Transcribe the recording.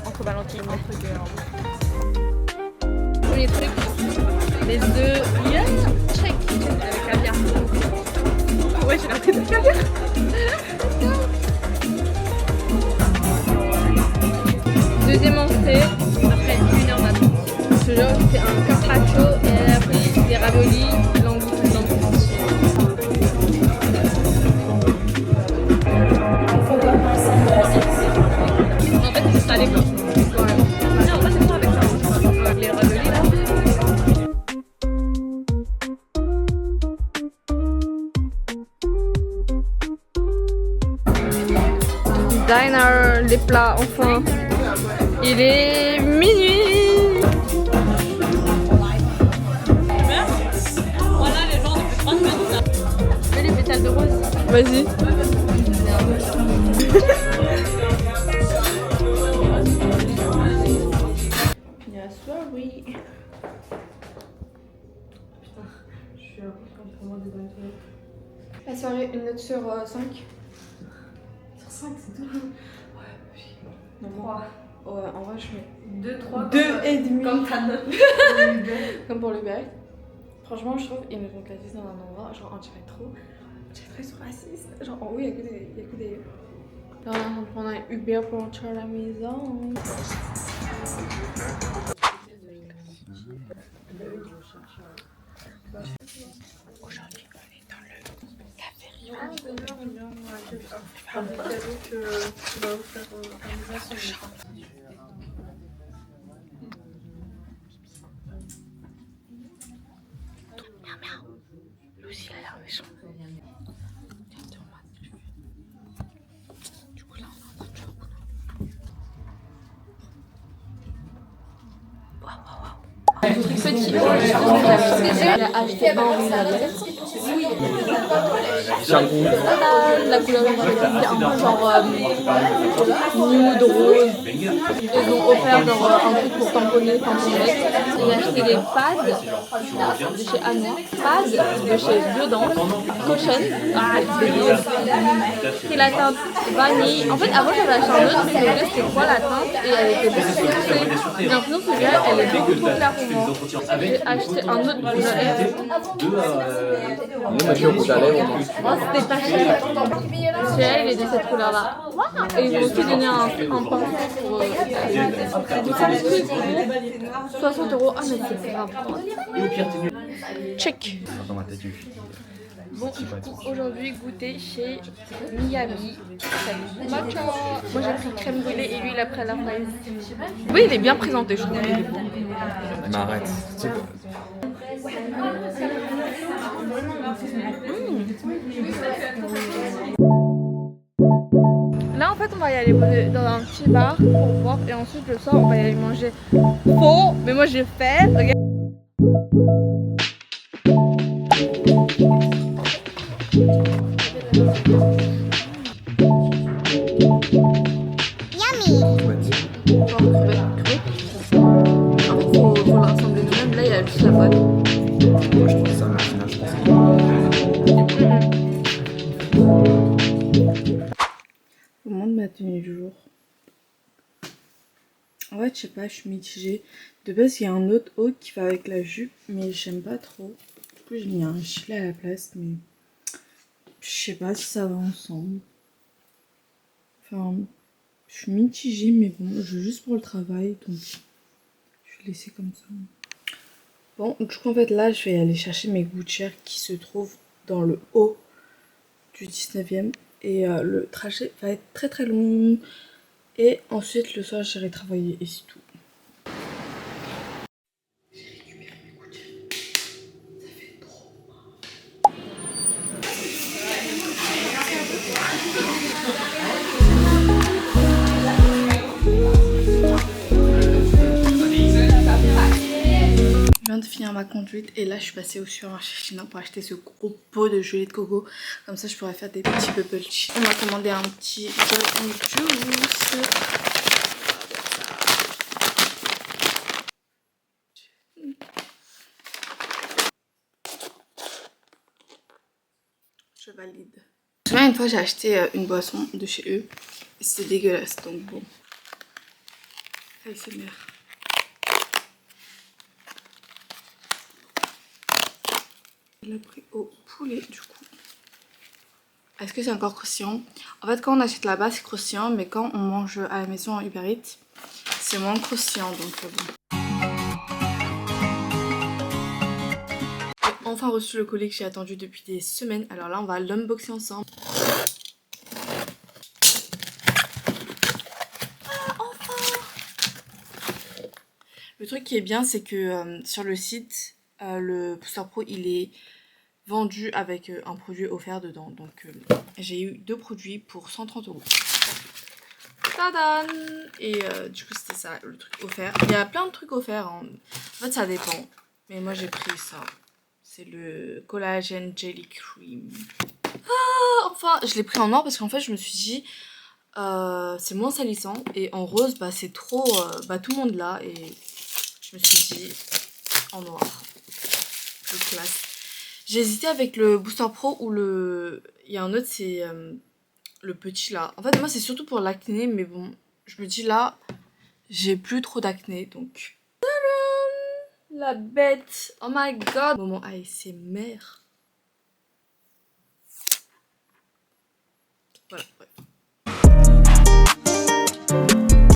Entre Valentine. Premier truc, les œufs. Yeah, check. Avec caviar. Ouais, j'ai la tête de caviar. Deuxième entrée, après 1h d'attente. Ce genre, c'est un carpaccio et elle a pris des raviolis, l'angoisse dedans. En fait, c'est salé quoi. Ouais. Non, en fait, c'est pas avec ça. Avec les raviolis là. Diner, les plats, enfin. Il est minuit. Voilà les gens depuis 30 minutes là. Fais les pétales de rose. Vas-y. Yes, sorry. Putain, je suis vraiment des bonnes toilettes. La soirée, une note sur 5. Sur 5, c'est tout. Ouais, non, 3. Ouais, en vrai, je mets 2, 3. 2 et demi. Comme ta note. Comme pour le bec. Franchement, je trouve, ils nous ont classés dans un endroit, genre, on dirait trop. On dirait sur raciste. Genre, en haut, il y a que des. Là, on est en train de prendre un Uber pour rentrer à la maison. Aujourd'hui, on est dans le café Rio. Lucie, elle a l'air méchante. Du coup, là, on est en train de jouer au Uno. Waouh. Petit. Elle a acheté un Rinaldet. La couleur c'est un peu genre nude rose. Ils ont offert genre un truc pour tamponner. J'ai acheté des pads de chez Anna, pads de chez Biodance, Caution, c'est la teinte vanille. En fait avant j'avais acheté un autre, mais je c'était quoi la teinte et elle était beaucoup trop foncée. J'ai l'impression que celui-là elle est beaucoup trop claire pour moi. J'ai acheté un autre rouge à lèvres. Oh, c'était pas cher. Celui-là, il est de cette couleur-là. Et ils m'ont aussi donné un pinceau pour 60 €. Ah, mais c'est grave. Check. Bon, du coup, aujourd'hui, goûter chez Miami. Matcha. Moi, j'ai pris crème brûlée et lui, il a pris à la fraise. Oui, il est bien présenté, je trouve. Mais arrête. Là en fait on va y aller dans un petit bar pour voir et ensuite le soir on va y aller manger faux, mais moi j'ai fait, regarde. Yummy. En fait faut l'assembler nous-mêmes, là il y a juste la boîte. Moi je trouve ça, mais au final, je pense Je vous montre ma tenue du jour. En fait, je sais pas, je suis mitigée. De base, il y a un autre haut qui va avec la jupe, mais j'aime pas trop. Du coup, j'ai mis un gilet à la place, mais je sais pas si ça va ensemble. Enfin, je suis mitigée, mais bon, je veux juste pour le travail, donc je vais laisser comme ça. Bon, du coup, en fait, là, je vais aller chercher mes gouttières qui se trouvent dans le haut du 19e. Et le trajet va être très très long. Et ensuite, le soir, j'irai travailler et c'est tout. J'ai récupéré mes gouttières. Ça fait trop mal. Je viens de finir ma conduite et là je suis passée au supermarché chinois pour acheter ce gros pot de gelée de coco. Comme ça je pourrais faire des petits bubble tea. On m'a commandé un petit golden juice. Je valide. Je me souviens une fois j'ai acheté une boisson de chez eux c'est dégueulasse, donc bon. ASMR. Il a pris au poulet du coup. Est-ce que c'est encore croustillant? En fait quand on achète là-bas c'est croustillant, mais quand on mange à la maison en Uber Eats, c'est moins croustillant, donc bon. J'ai enfin reçu le colis que j'ai attendu depuis des semaines. Alors là on va l'unboxer ensemble. Ah, enfin! Le truc qui est bien c'est que sur le site, le Booster Pro il est vendu avec un produit offert dedans. Donc j'ai eu 2 produits pour 130 €. Tadam! Et du coup c'était ça le truc offert. Il y a plein de trucs offerts, hein. En fait ça dépend. Mais moi j'ai pris ça. C'est le Collagen Jelly Cream. Ah, enfin je l'ai pris en noir parce qu'en fait je me suis dit c'est moins salissant. Et en rose bah c'est trop... bah tout le monde l'a. Et je me suis dit en noir. Plus classe. J'ai hésité avec le Booster Pro ou le... Il y a un autre c'est... le petit là. En fait moi c'est surtout pour l'acné, mais bon, je me dis là, j'ai plus trop d'acné donc. Tadam! La bête. Oh my god. Moment ASMR. Voilà, ouais.